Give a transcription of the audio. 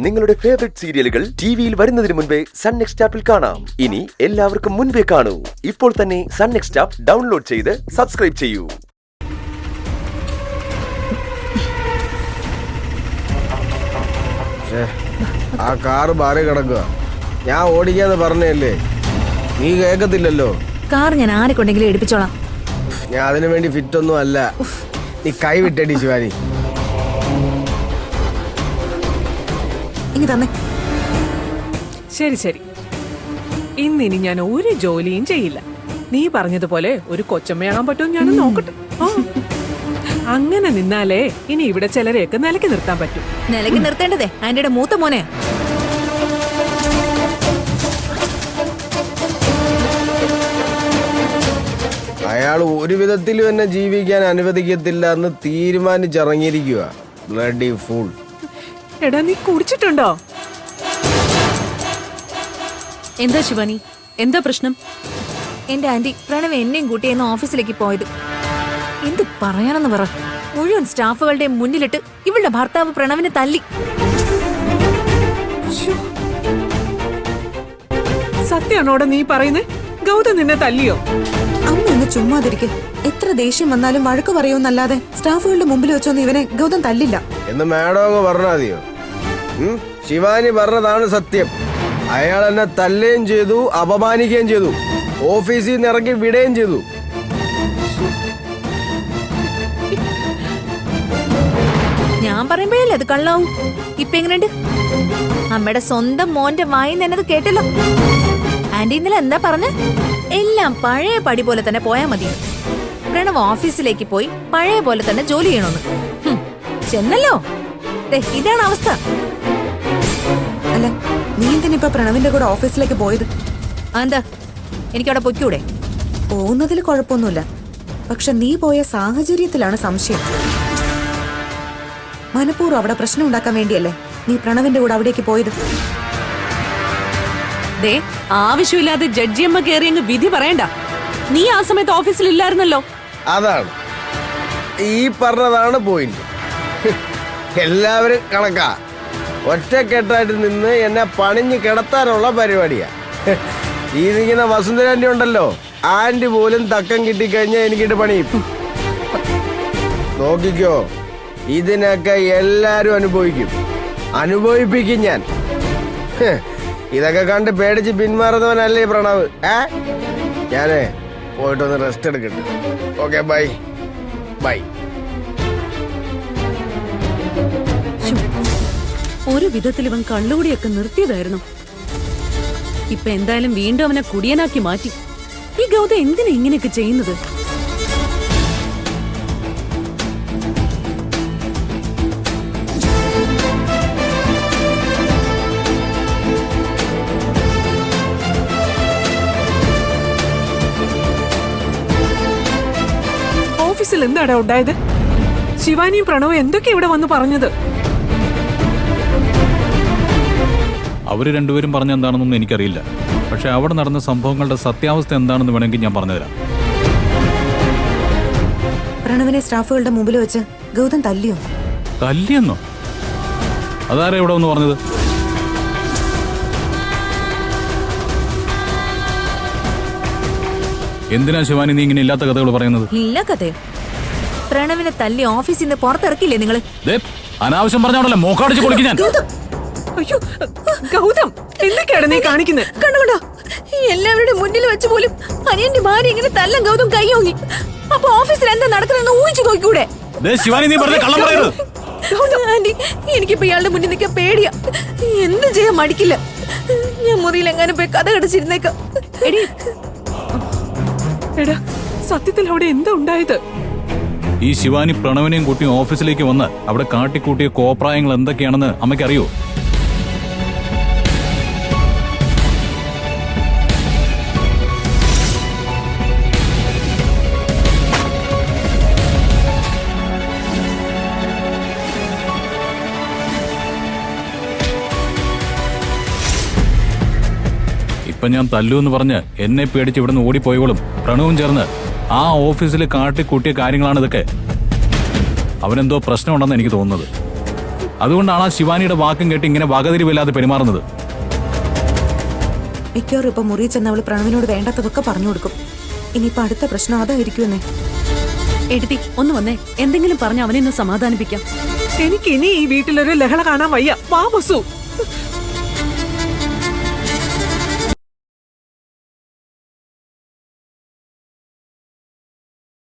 നിങ്ങളുടെ ഫേവറേറ്റ് സീരിയലുകൾ ടിവിയിൽ വരുന്നതിന് മുൻപേ സൺ നെക്സ്റ്റ് ആപ്പിൽ കാണാം. ഇനി എല്ലാവർക്കും മുൻപേ കാണൂ. ഇപ്പോൾ തന്നെ സൺ നെക്സ്റ്റ് ആപ്പ് ഡൗൺലോഡ് ചെയ്ത് സബ്സ്ക്രൈബ് ചെയ്യൂ. ആ കാറ് മാറി കിടക്കുക. ഞാൻ ഓടിക്കാന്ന് പറഞ്ഞല്ലേ, നീ കേക്കത്തില്ലല്ലോ. കാർ ഞാൻ ആരെക്കൊണ്ടെങ്കിലും എടുപ്പിച്ചോളാം. ഞാൻ അതിനു വേണ്ടി ഫിറ്റ് ഒന്നും അല്ല. നീ കൈ വിട്ടടി ശിവാനി. ഇങ്ങ് തന്നെ. ശരി ശരി, ഇന്നിനി ഞാൻ ഒരു ജോലിയും ചെയ്യില്ല. നീ പറഞ്ഞതുപോലെ ഒരു കൊച്ചമ്മയാകാൻ പറ്റും ഞാൻ നോക്കട്ടെ. അങ്ങനെ നിന്നാലേ ഇനി ഇവിടെ ചിലരെയൊക്കെ നിലയ്ക്ക് നിർത്താൻ പറ്റും. നിലയ്ക്ക് നിർത്തേണ്ടതേ ആന്റിയുടെ മൂത്ത മോനെ. അയാൾ ഒരു വിധത്തിലും എന്നെ ജീവിക്കാൻ അനുവദിക്കത്തില്ല എന്ന് തീരുമാനിച്ചിറങ്ങിയിരിക്കുക. Bloody fool. എടാ, നീ കുടിച്ചിട്ടുണ്ടോ? എന്താ ശിവാനി, എന്താ പ്രശ്നം? എന്റെ ആന്റി പ്രണവ് എന്നെയും കൂട്ടിയെന്ന് ഓഫീസിലേക്ക് പോയത്. എന്ത് പറയാനെന്ന് പറ. മുഴുവൻ സ്റ്റാഫുകളുടെ മുന്നിലിട്ട് ഇവളുടെ ഭർത്താവ് പ്രണവിനെ തല്ലി. സത്യമാണോടെ നീ പറയുന്നേ? ഗൗതം നിന്നെ തല്ലിയോ? അമ്മ ഒന്ന് ചുമ്മാതിരിക്കെ. എത്ര ദേഷ്യം വന്നാലും വഴക്ക് പറയുമെന്നല്ലാതെ സ്റ്റാഫുകളുടെ മുമ്പിൽ വെച്ചൊന്നും ഇവനെ ഗൗതം തല്ലില്ല എന്ന് മാഡം പറഞ്ഞാതിയോ? ശിവാനി പറഞ്ഞതാണ് സത്യം. അയാൾ എന്നെ തല്ലുകയും ചെയ്തു, അപമാനിക്കുകയും ചെയ്തു, ഓഫീസിൽ നിന്ന് ഇറക്കി വിടുകയും ചെയ്തു. ഞാൻ പറയുമ്പോഴല്ലേ അത് കള്ളാവും. ഇപ്പൊ എങ്ങനെയുണ്ട്? അമ്മയുടെ സ്വന്തം മോന്റെ വായി എന്നത് കേട്ടല്ലോ. ആന്റി ഇന്നലെ എന്താ പറഞ്ഞ? എല്ലാം പഴയ പടി പോലെ തന്നെ പോയാ മതി. പ്രണവ് ഓഫീസിലേക്ക് പോയി പഴയ പോലെ തന്നെ ജോലി ചെയ്യണമെന്ന് ചെന്നല്ലോ. ഇതാണ് അവസ്ഥ. അല്ല, നീ എന്തിനിപ്പോ പ്രണവിന്റെ കൂടെ ഓഫീസിലേക്ക് പോയത്? എന്താ, എനിക്കവിടെ പൊയ്ക്കൂടെ? പോകുന്നതിൽ കുഴപ്പമൊന്നുമില്ല, പക്ഷെ നീ പോയ സാഹചര്യത്തിലാണ് സംശയം. മനഃപൂർവ്വം അവിടെ പ്രശ്നം ഉണ്ടാക്കാൻ വേണ്ടിയല്ലേ നീ പ്രണവിന്റെ കൂടെ അവിടേക്ക് പോയത്? ദേ, ആവശ്യമില്ലാതെ ജഡ്ജിയമ്മ കയറി അങ്ങ് വിധി പറയണ്ട. നീ ആ സമയത്ത് ഓഫീസിൽ ഇല്ലായിരുന്നല്ലോ. അതാണ് ഈ പറഞ്ഞതാണ് പോയിന്റ്. എല്ലാവരും കണക്കാ. ഒറ്റക്കെട്ടായിട്ട് നിന്ന് എന്നെ പണിഞ്ഞ് കിടത്താനുള്ള പരിപാടിയാ. ഈ നിൽക്കുന്ന വസുന്ധരാന്റി ഉണ്ടല്ലോ, ആന്റി പോലും തക്കം കിട്ടിക്കഴിഞ്ഞാൽ എനിക്കിട്ട് പണിയും. നോക്കിക്കോ, ഇതിനൊക്കെ എല്ലാരും അനുഭവിക്കും, അനുഭവിപ്പിക്കും ഞാൻ. ഇതൊക്കെ കണ്ട് പേടിച്ച് പിന്മാറുന്നവനല്ലേ പ്രണവ്. ഞാനേ പോയിട്ടൊന്ന് റെസ്റ്റ് എടുക്കട്ടെ. Okay, bye bye. ഒരു വിധത്തിൽ ഇവൻ കള്ളുകൂടിയൊക്കെ നിർത്തിയതായിരുന്നു. ഇപ്പൊ എന്തായാലും വീണ്ടും അവനെ കുടിയനാക്കി മാറ്റി. ഈ ഗൗതം എന്തിനാ ഇങ്ങനെയൊക്കെ ചെയ്യുന്നത്? ഓഫീസിൽ എന്താടാ ഉണ്ടായത്? ശിവാനിയും പ്രണവും എന്തൊക്കെ ഇവിടെ വന്ന് പറഞ്ഞത്? അവർ രണ്ടുപേരും പറഞ്ഞ എന്താണെന്നൊന്നും എനിക്കറിയില്ല. പക്ഷെ അവിടെ നടന്ന സംഭവങ്ങളുടെ സത്യാവസ്ഥ എന്താണെന്ന് വേണമെങ്കിൽ ഞാൻ പറഞ്ഞുതരാം. പ്രണവിനെ സ്റ്റാഫുകളുടെ മുമ്പിൽ വെച്ച് ഗൗതം തല്ലിയോ? തല്ലിയെന്നോ? അതാരാ ഇവിടെ ഒന്ന് പറഞ്ഞത്? എന്തിനാ ശിവാനി നീ ഇങ്ങനെ ഇല്ലാത്ത കഥകൾ പറയുന്നത്? ഇല്ല കഥയോ? പ്രണവിനെ തല്ലി ഓഫീസിൽ നിന്ന് പുറത്തിറക്കില്ലേ നിങ്ങള്? അനാവശ്യം പറഞ്ഞോണ്ടല്ലോ മോക്കാടിച്ച് കൊടുക്കും ഞാൻ. അയ്യോ ഗൗതം, എന്തൊക്കെയാണ് നീ കാണിക്കുന്നത്? കണ്ടുകൊണ്ടോ, എല്ലാവരുടെ മുന്നിൽ വെച്ച് പോലും അനിയന്റെ ഭാര്യ ഇങ്ങനെ തല്ലം ഗൗതം കൈയോങ്ങി. അപ്പൊ ഓഫീസിൽ എന്താ നടക്കുന്നതെന്ന് ഊഹിച്ചു നോക്കിക്കൂടെ? ശിവാനി നീ പറഞ്ഞ കള്ളം പറയരുത്. ആന്റി, എനിക്കിപ്പോ ഇയാളുടെ മുന്നിൽ നിൽക്കാൻ പേടിയാ. എന്ത് ചെയ്യാൻ മടിക്കില്ല. ഞാൻ മുറിയിൽ എങ്ങാനും പോയി കഥ കടച്ചിരുന്നേക്കാം. എടാ, സത്യത്തിൽ അവിടെ എന്താ ഉണ്ടായത്? ഈ ശിവാനി പ്രണവിനെയും കൂട്ടി ഓഫീസിലേക്ക് വന്ന് അവിടെ കാട്ടിക്കൂട്ടിയ കോപ്രായങ്ങൾ എന്തൊക്കെയാണെന്ന് അമ്മയ്ക്കറിയോ? ഇപ്പൊ ഞാൻ തല്ലു എന്ന് പറഞ്ഞ് എന്നെ പേടിച്ച് ഇവിടുന്ന് ഓടിപ്പോയോളും പ്രണവും ചേർന്ന് ആ ഓഫീസിൽ കാട്ടിക്കൂട്ടിയ കാര്യങ്ങളാണ് ഇതൊക്കെ. അവനെന്തോ പ്രശ്നമുണ്ടെന്ന് എനിക്ക് തോന്നുന്നത്. അതുകൊണ്ടാണ് ആ ശിവാനിയുടെ വാക്കും കേട്ട് ഇങ്ങനെ വകതിരിവില്ലാതെ പെരുമാറുന്നത്. മിക്കവാറും ഇപ്പൊ മുറി ചെന്ന് അവള് പ്രണവിനോട് വേണ്ടാത്തതൊക്കെ പറഞ്ഞു കൊടുക്കും. ഇനിയിപ്പൊ അടുത്ത പ്രശ്നം അതായിരിക്കുമെന്നേ. എടുത്തി ഒന്ന് വന്നേ, എന്തെങ്കിലും പറഞ്ഞ് അവനെ ഒന്ന് സമാധാനിപ്പിക്കാം. എനിക്ക് ഇനി ഈ വീട്ടിലൊരു ലഹള കാണാൻ വയ്യ. വാ വസു.